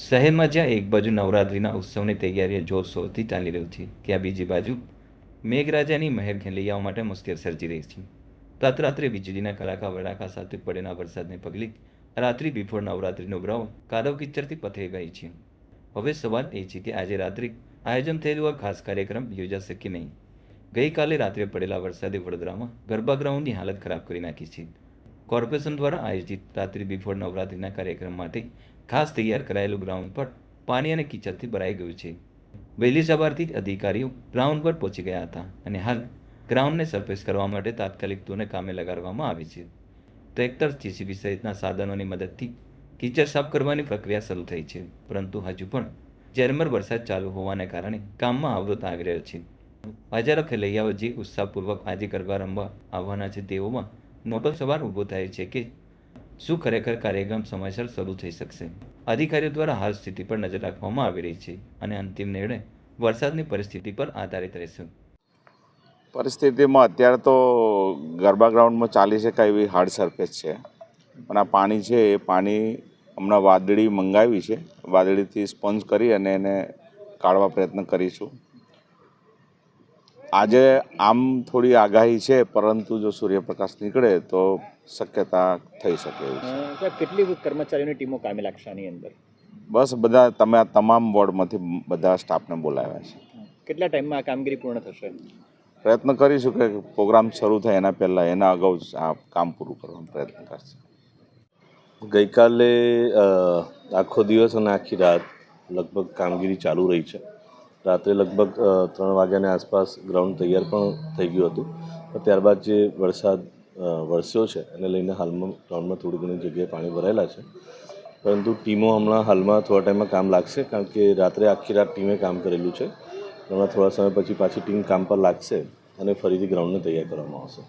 શહેરમાં જ્યાં એક બાજુ નવરાત્રિના ઉત્સવની તૈયારીઓ જોરશોરથી ચાલી રહી છે, ત્યાં બીજી બાજુ મેઘરાજાની મહેર ખેલૈયાઓ માટે મુશ્કેલ સર્જી રહી છે. રાત્રે વીજળીના કડાકા વડાકા સાથે પડેલા વરસાદને પગલે રાત્રિ બિફોર નવરાત્રિનો ઉભરાવો કાદવ કિચડથી પથરાઈ ગઈ છે. હવે સવાલ એ છે કે આજે રાત્રે આયોજન થયેલું આ ખાસ કાર્યક્રમ યોજાશે કે નહીં. ગઈકાલે રાત્રે પડેલા વરસાદે વડોદરામાં ગરબા ગ્રાઉન્ડની હાલત ખરાબ કરી નાખી છે. કોર્પોરેશન દ્વારા આયોજિત રાત્રિ બિફોર નવરાત્રિના કાર્યક્રમ માટે ખાસ તૈયાર કરાયેલું ગ્રાઉન્ડ પર પાણી અને કીચડથી ભરાઈ ગયું છે. વહેલી સવારથી જ અધિકારીઓ ગ્રાઉન્ડ પર પહોંચી ગયા હતા અને હાલ ગ્રાઉન્ડને સરફેસ કરવા માટે તાત્કાલિક ધોરણે કામે લગાડવામાં આવી છે. ટ્રેક્ટર, જેસીબી સહિતના સાધનોની મદદથી કીચડ સાફ કરવાની પ્રક્રિયા શરૂ થઈ છે, પરંતુ હજુ પણ ઝરમર વરસાદ ચાલુ હોવાને કારણે કામમાં અવરોધ આવી રહ્યો છે. હજારો ખેલૈયાઓ જે ઉત્સાહપૂર્વક આજે ગરબા રમવા આવવાના છે, તેઓમાં મોટો સવાલ ઊભો થાય છે કે શું ખરેખર કાર્યક્રમ સમયસર શરૂ થઈ શકશે. અધિકારીઓ દ્વારા હાલ સ્થિતિ પર નજર રાખવામાં આવી રહી છે અને અંતિમ નિર્ણય વરસાદની પરિસ્થિતિ પર આધારિત રહેશે. પરિસ્થિતિમાં અત્યારે તો ગરબા ગ્રાઉન્ડમાં ચાલી શકાય એવી હાર્ડ સરફેસ છે, પણ આ પાણી છે એ પાણી હમણાં વાદળી મંગાવી છે. વાદળીથી સ્પંજ કરી અને એને કાઢવા પ્રયત્ન કરીશું. આજે આમ થોડી આગાહી છે, પરંતુ જો સૂર્યપ્રકાશ નીકળે તો શક્યતા થઈ શકે એવી છે. કેટલી કર્મચારીઓની ટીમો કામે લાગશે આની અંદર? બસ બધા તમામ વોર્ડમાંથી બધા સ્ટાફને બોલાવ્યા છે. કેટલા ટાઈમમાં આ કામગીરી પૂર્ણ થશે? પ્રયત્ન કરીશું કે પ્રોગ્રામ શરૂ થાય એના પહેલાં એના અગાઉ આ કામ પૂરું કરવાનો પ્રયત્ન કરશે. ગઈકાલે આખો દિવસ અને આખી રાત લગભગ કામગીરી ચાલુ રહી છે. રાત્રે લગભગ 3 વાગ્યાની આસપાસ ગ્રાઉન્ડ તૈયાર પણ થઈ ગયું હતું. ત્યારબાદ જે વરસાદ વરસ્યો છે એને લઈને હાલમાં ગ્રાઉન્ડમાં થોડી ઘણી જગ્યાએ પાણી ભરાયેલા છે, પરંતુ ટીમો હમણાં હાલમાં થોડા ટાઈમમાં કામ લાગશે, કારણ કે રાત્રે આખી રાત ટીમે કામ કરેલું છે. હમણાં થોડા સમય પછી પાછી ટીમ કામ પર લાગશે અને ફરીથી ગ્રાઉન્ડને તૈયાર કરવામાં આવશે.